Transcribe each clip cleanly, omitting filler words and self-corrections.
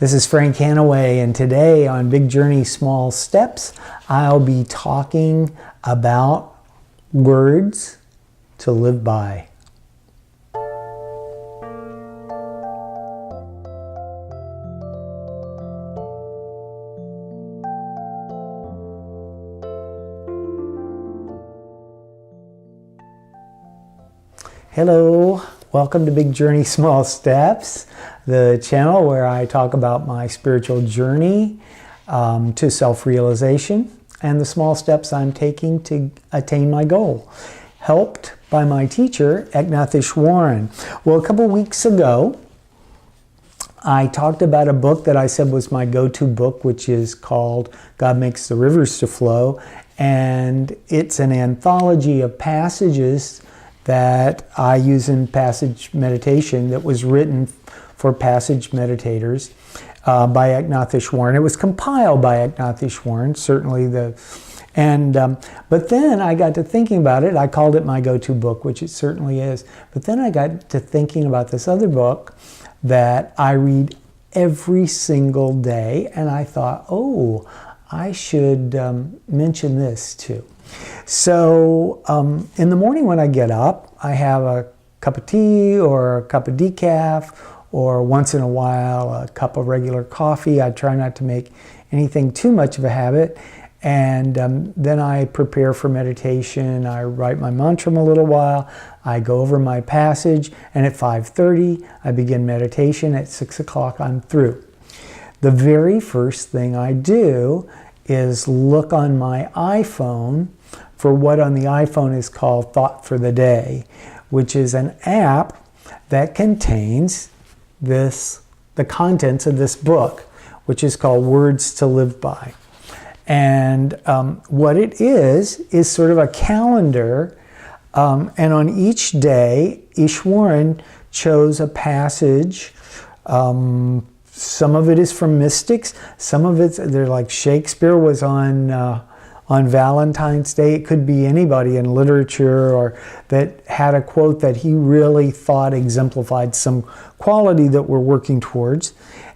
This is Frank Hannaway, and today on Big Journey, Small Steps, I'll be talking about words to live by. Hello, welcome to Big Journey, Small Steps, the channel where I talk about my spiritual journey to self-realization and the small steps I'm taking to attain my goal, helped by my teacher, Easwaran. Well, a couple weeks ago, I talked about a book that I said was my go-to book, which is called God Makes the Rivers to Flow, and it's an anthology of passages that I use in passage meditation that was written for passage meditators by Easwaran. It was compiled by Easwaran, certainly but then I got to thinking about it. I called it my go-to book, which it certainly is. But then I got to thinking about this other book that I read every single day, and I thought, oh, I should mention this too. So in the morning when I get up, I have a cup of tea or a cup of decaf, or once in a while a cup of regular coffee. I try not to make anything too much of a habit. And then I prepare for meditation. I write my mantra a little while. I go over my passage, and at 5:30 I begin meditation. At 6 o'clock I'm through. The very first thing I do is look on my iPhone for what on the iPhone is called Thought for the Day, which is an app that contains the contents of this book, which is called Words to Live By. And what it is sort of a calendar, and on each day, Easwaran chose a passage. Some of it is from mystics, some of they're like Shakespeare was on Valentine's Day. It could be anybody in literature or that had a quote that he really thought exemplified some quality that we're working towards.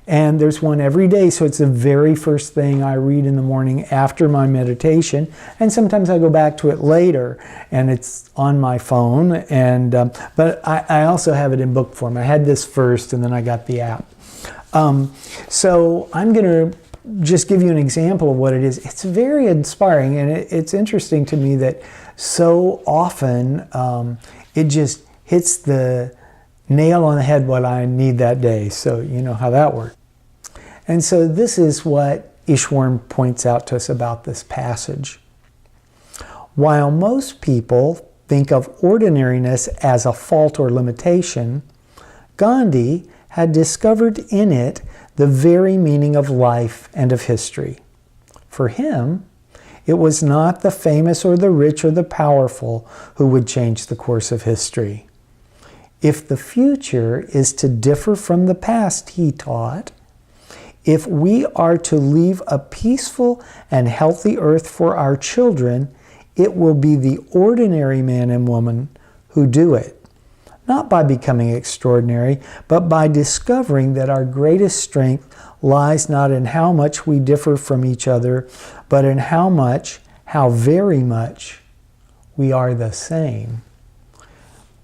And there's one every day, so it's the very first thing I read in the morning after my meditation. And sometimes I go back to it later, and it's on my phone. And but I also have it in book form. I had this first, and then I got the app. So I'm going to just give you an example of what it is. It's very inspiring, and it's interesting to me that so often it just hits the nail on the head what I need that day. So you know how that works. And so this is what Easwaran points out to us about this passage. While most people think of ordinariness as a fault or limitation, Gandhi had discovered in it the very meaning of life and of history. For him, it was not the famous or the rich or the powerful who would change the course of history. If the future is to differ from the past, he taught, if we are to leave a peaceful and healthy earth for our children, it will be the ordinary man and woman who do it. Not by becoming extraordinary, but by discovering that our greatest strength lies not in how much we differ from each other, but in how very much, we are the same.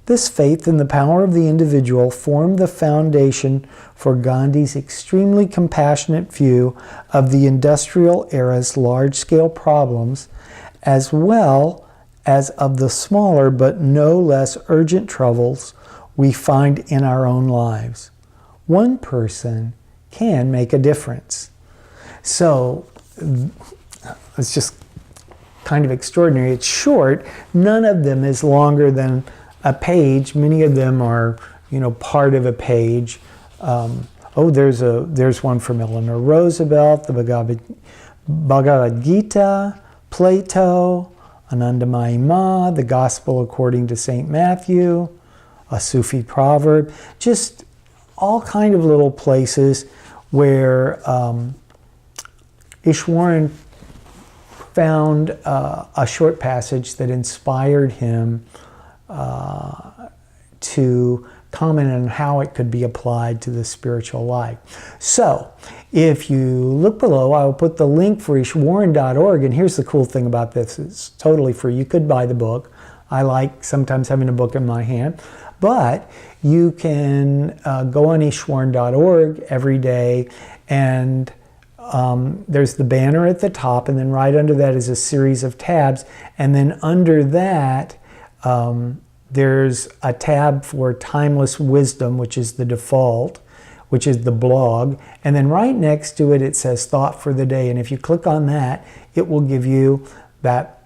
This faith in the power of the individual formed the foundation for Gandhi's extremely compassionate view of the industrial era's large-scale problems, as well as of the smaller but no less urgent troubles we find in our own lives. One person can make a difference. So it's just kind of extraordinary. It's short. None of them is longer than a page. Many of them are, part of a page. There's one from Eleanor Roosevelt, the Bhagavad Gita, Plato, Anandamayi Ma, the Gospel according to St. Matthew, a Sufi proverb, just all kind of little places where Easwaran found a short passage that inspired him to comment on how it could be applied to the spiritual life. So if you look below, I will put the link for Easwaran.org. And here's the cool thing about this. It's totally free. You could buy the book. I like sometimes having a book in my hand. But you can go on Easwaran.org every day, and there's the banner at the top, and then right under that is a series of tabs. And then under that, there's a tab for Timeless Wisdom, which is the default, which is the blog. And then right next to it, it says Thought for the Day. And if you click on that, it will give you that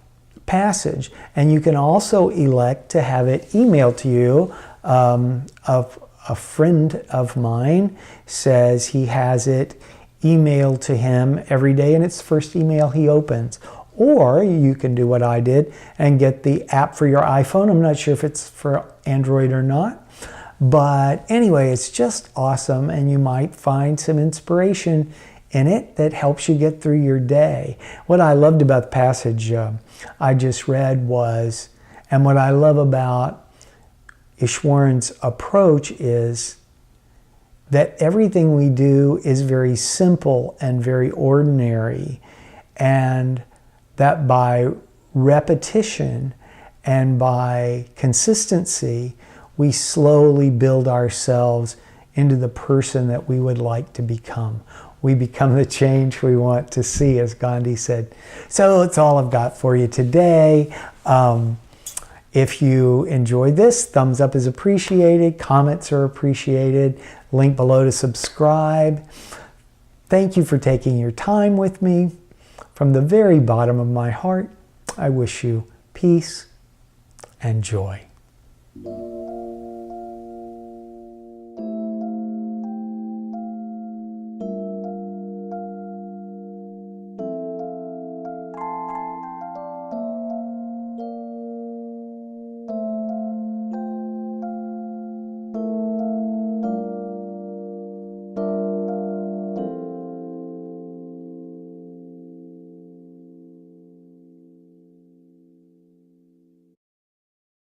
passage. And you can also elect to have it emailed to you. A friend of mine says he has it emailed to him every day, and it's the first email he opens. Or you can do what I did and get the app for your iPhone. I'm not sure if it's for Android or not. But anyway, it's just awesome, and you might find some inspiration in it that helps you get through your day. What I loved about the passage I just read was, and what I love about Easwaran's approach is that everything we do is very simple and very ordinary, and that by repetition and by consistency, we slowly build ourselves into the person that we would like to become. We become the change we want to see, as Gandhi said. So that's all I've got for you today. If you enjoyed this, thumbs up is appreciated, comments are appreciated, link below to subscribe. Thank you for taking your time with me. From the very bottom of my heart, I wish you peace and joy.